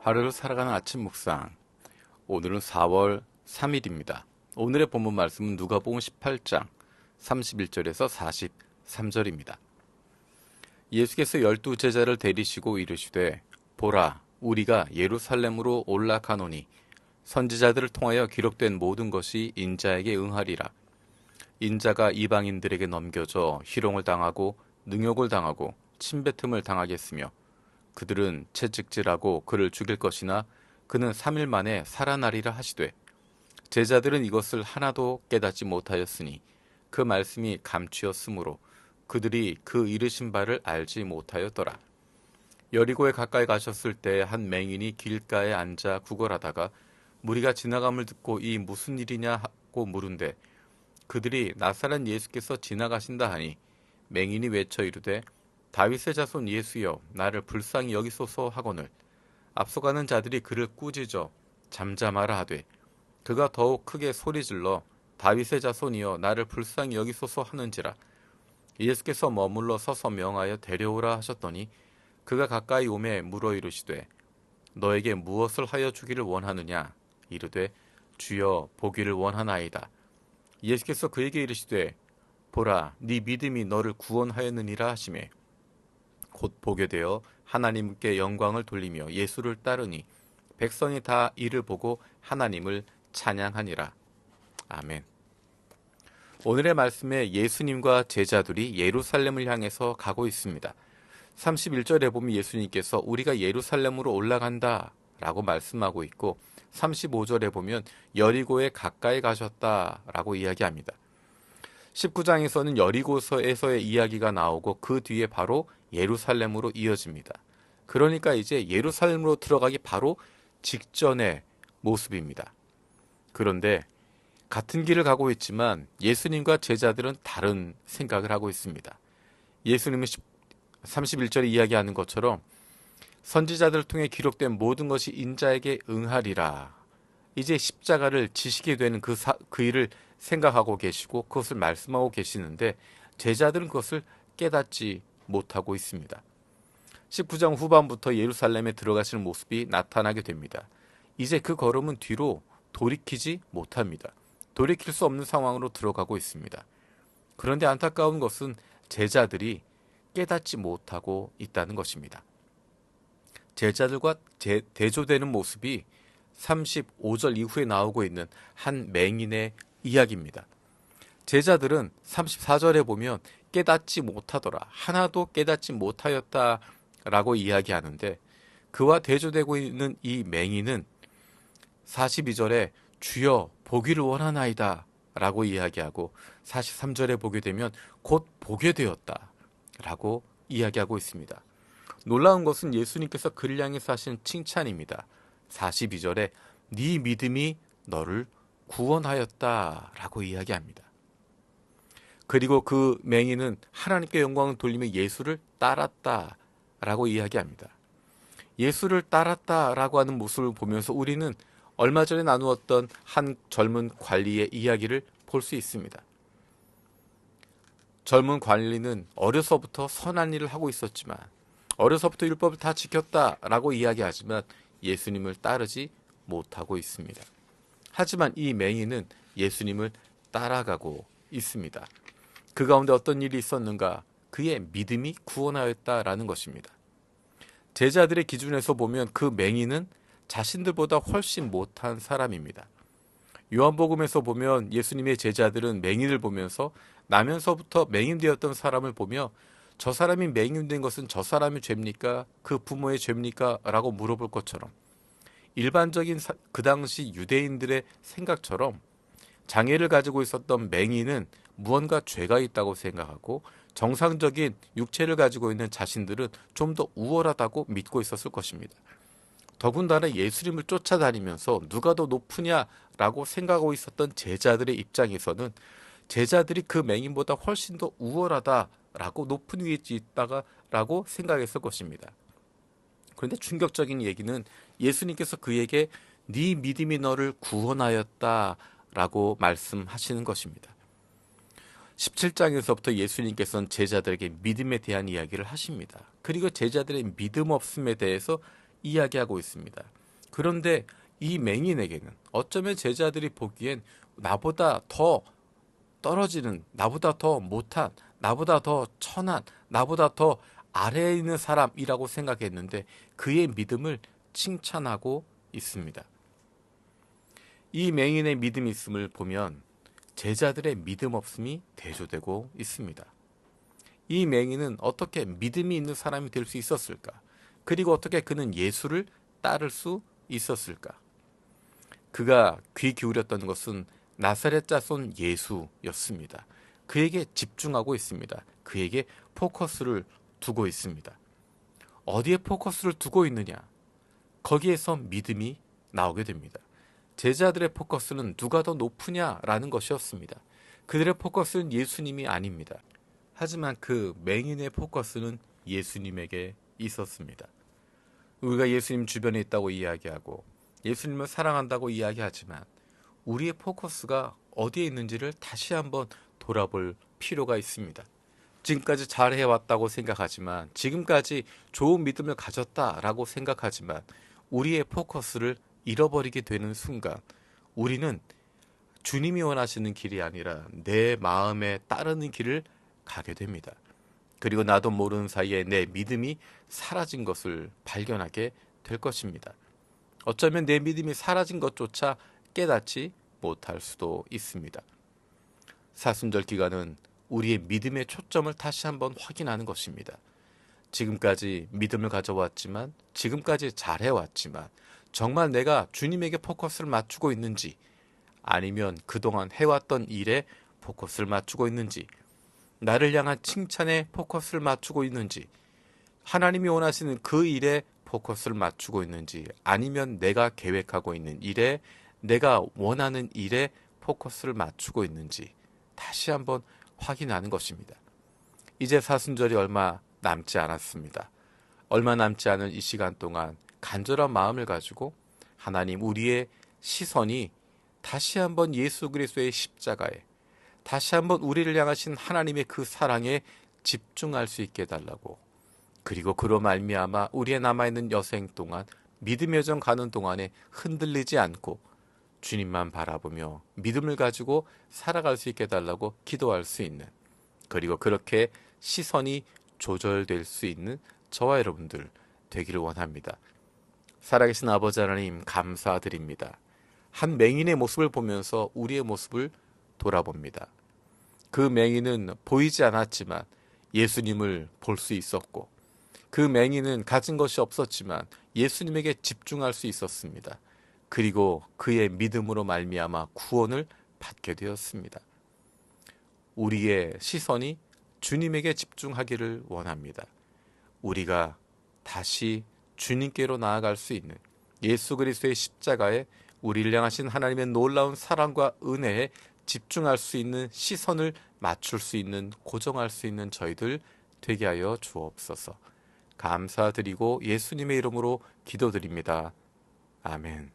하루를 살아가는 아침 묵상. 오늘은 4월 3일입니다. 오늘의 본문 말씀은 누가복음 18장 31절에서 43절입니다. 예수께서 12제자를 데리시고 이르시되 보라, 우리가 예루살렘으로 올라가노니 선지자들을 통하여 기록된 모든 것이 인자에게 응하리라. 인자가 이방인들에게 넘겨져 희롱을 당하고 능욕을 당하고 침뱉음을 당하겠으며 그들은 채찍질하고 그를 죽일 것이나 그는 3일 만에 살아나리라 하시되 제자들은 이것을 하나도 깨닫지 못하였으니 그 말씀이 감추었으므로 그들이 그 이르신 바를 알지 못하였더라. 여리고에 가까이 가셨을 때 한 맹인이 길가에 앉아 구걸하다가 무리가 지나감을 듣고 이 무슨 일이냐 하고 물은데 그들이 나사렛 예수께서 지나가신다 하니 맹인이 외쳐 이르되 다윗의 자손 예수여 나를 불쌍히 여기소서 하거늘 앞서가는 자들이 그를 꾸짖어 잠잠하라 하되 그가 더욱 크게 소리질러 다윗의 자손이여 나를 불쌍히 여기소서 하는지라. 예수께서 머물러 서서 명하여 데려오라 하셨더니 그가 가까이 오매 물어 이르시되 너에게 무엇을 하여 주기를 원하느냐. 이르되 주여 보기를 원하나이다. 예수께서 그에게 이르시되 보라 네 믿음이 너를 구원하였느니라 하시매 곧 보게 되어 하나님께 영광을 돌리며 예수를 따르니 백성이 다 이를 보고 하나님을 찬양하니라. 아멘. 오늘의 말씀에 예수님과 제자들이 예루살렘을 향해서 가고 있습니다. 31절에 보면 예수님께서 우리가 예루살렘으로 올라간다 라고 말씀하고 있고 35절에 보면 여리고에 가까이 가셨다 라고 이야기합니다. 19장에서는 여리고서에서의 이야기가 나오고 그 뒤에 바로 예루살렘으로 이어집니다. 그러니까 이제 예루살렘으로 들어가기 바로 직전의 모습입니다. 그런데 같은 길을 가고 있지만 예수님과 제자들은 다른 생각을 하고 있습니다. 예수님은 31절에 이야기하는 것처럼 선지자들을 통해 기록된 모든 것이 인자에게 응하리라. 이제 십자가를 지시게 되는 그 일을 생각하고 계시고 그것을 말씀하고 계시는데 제자들은 그것을 깨닫지 못하고 있습니다. 19장 후반부터 예루살렘에 들어가시는 모습이 나타나게 됩니다. 이제 그 걸음은 뒤로 돌이키지 못합니다. 돌이킬 수 없는 상황으로 들어가고 있습니다. 그런데 안타까운 것은 제자들이 깨닫지 못하고 있다는 것입니다. 제자들과 대조되는 모습이 35절 이후에 나오고 있는 한 맹인의 이야기입니다. 제자들은 34절에 보면 깨닫지 못하더라. 하나도 깨닫지 못하였다 라고 이야기하는데 그와 대조되고 있는 이 맹인은 42절에 주여 보기를 원하나이다 라고 이야기하고 43절에 보게 되면 곧 보게 되었다 라고 이야기하고 있습니다. 놀라운 것은 예수님께서 그를 향해서 하신 칭찬입니다. 42절에 네 믿음이 너를 구원하였다 라고 이야기합니다. 그리고 그 맹인은 하나님께 영광을 돌리며 예수를 따랐다 라고 이야기합니다. 예수를 따랐다 라고 하는 모습을 보면서 우리는 얼마 전에 나누었던 한 젊은 관리의 이야기를 볼 수 있습니다. 젊은 관리는 어려서부터 선한 일을 하고 있었지만 어려서부터 율법을 다 지켰다라고 이야기하지만 예수님을 따르지 못하고 있습니다. 하지만 이 맹인은 예수님을 따라가고 있습니다. 그 가운데 어떤 일이 있었는가? 그의 믿음이 구원하였다라는 것입니다. 제자들의 기준에서 보면 그 맹인은 자신들보다 훨씬 못한 사람입니다. 요한복음에서 보면 예수님의 제자들은 맹인을 보면서 나면서부터 맹인되었던 사람을 보며 저 사람이 맹인된 것은 저 사람의 죄입니까? 그 부모의 죄입니까? 라고 물어볼 것처럼 일반적인 그 당시 유대인들의 생각처럼 장애를 가지고 있었던 맹인은 무언가 죄가 있다고 생각하고 정상적인 육체를 가지고 있는 자신들은 좀 더 우월하다고 믿고 있었을 것입니다. 더군다나 예수님을 쫓아다니면서 누가 더 높으냐라고 생각하고 있었던 제자들의 입장에서는 제자들이 그 맹인보다 훨씬 더 우월하다라고 높은 위에 있다라고 생각했을 것입니다. 그런데 충격적인 얘기는 예수님께서 그에게 네 믿음이 너를 구원하였다라고 말씀하시는 것입니다. 17장에서부터 예수님께서는 제자들에게 믿음에 대한 이야기를 하십니다. 그리고 제자들의 믿음 없음에 대해서 이야기하고 있습니다. 그런데 이 맹인에게는 어쩌면 제자들이 보기엔 나보다 더 떨어지는, 나보다 더 못한, 나보다 더 천한, 나보다 더 아래에 있는 사람이라고 생각했는데 그의 믿음을 칭찬하고 있습니다. 이 맹인의 믿음이 있음을 보면 제자들의 믿음 없음이 대조되고 있습니다. 이 맹인은 어떻게 믿음이 있는 사람이 될 수 있었을까? 그리고 어떻게 그는 예수를 따를 수 있었을까? 그가 귀 기울였던 것은 나사렛 자손 예수였습니다. 그에게 집중하고 있습니다. 그에게 포커스를 두고 있습니다. 어디에 포커스를 두고 있느냐? 거기에서 믿음이 나오게 됩니다. 제자들의 포커스는 누가 더 높으냐라는 것이었습니다. 그들의 포커스는 예수님이 아닙니다. 하지만 그 맹인의 포커스는 예수님에게 있었습니다. 우리가 예수님 주변에 있다고 이야기하고 예수님을 사랑한다고 이야기하지만 우리의 포커스가 어디에 있는지를 다시 한번 돌아볼 필요가 있습니다. 지금까지 잘해왔다고 생각하지만, 지금까지 좋은 믿음을 가졌다라고 생각하지만 우리의 포커스를 잃어버리게 되는 순간 우리는 주님이 원하시는 길이 아니라 내 마음에 따르는 길을 가게 됩니다. 그리고 나도 모르는 사이에 내 믿음이 사라진 것을 발견하게 될 것입니다. 어쩌면 내 믿음이 사라진 것조차 깨닫지 못할 수도 있습니다. 사순절 기간은 우리의 믿음의 초점을 다시 한번 확인하는 것입니다. 지금까지 믿음을 가져왔지만, 지금까지 잘해왔지만 정말 내가 주님에게 포커스를 맞추고 있는지, 아니면 그동안 해왔던 일에 포커스를 맞추고 있는지, 나를 향한 칭찬에 포커스를 맞추고 있는지, 하나님이 원하시는 그 일에 포커스를 맞추고 있는지, 아니면 내가 계획하고 있는 일에, 내가 원하는 일에 포커스를 맞추고 있는지 다시 한번 확인하는 것입니다. 이제 사순절이 얼마 남지 않았습니다. 얼마 남지 않은 이 시간 동안 간절한 마음을 가지고 하나님, 우리의 시선이 다시 한번 예수 그리스도의 십자가에, 다시 한번 우리를 향하신 하나님의 그 사랑에 집중할 수 있게 해달라고, 그리고 그로 말미암아 우리의 남아있는 여생 동안, 믿음의 여정 가는 동안에 흔들리지 않고 주님만 바라보며 믿음을 가지고 살아갈 수 있게 해달라고 기도할 수 있는, 그리고 그렇게 시선이 조절될 수 있는 저와 여러분들 되기를 원합니다. 살아계신 아버지 하나님, 감사드립니다. 한 맹인의 모습을 보면서 우리의 모습을 돌아봅니다. 그 맹인은 보이지 않았지만 예수님을 볼 수 있었고, 그 맹인은 가진 것이 없었지만 예수님에게 집중할 수 있었습니다. 그리고 그의 믿음으로 말미암아 구원을 받게 되었습니다. 우리의 시선이 주님에게 집중하기를 원합니다. 우리가 다시 주님께로 나아갈 수 있는, 예수 그리스도의 십자가에 우리를 향하신 하나님의 놀라운 사랑과 은혜에 집중할 수 있는, 시선을 맞출 수 있는, 고정할 수 있는 저희들 되게 하여 주옵소서. 감사드리고 예수님의 이름으로 기도드립니다. 아멘.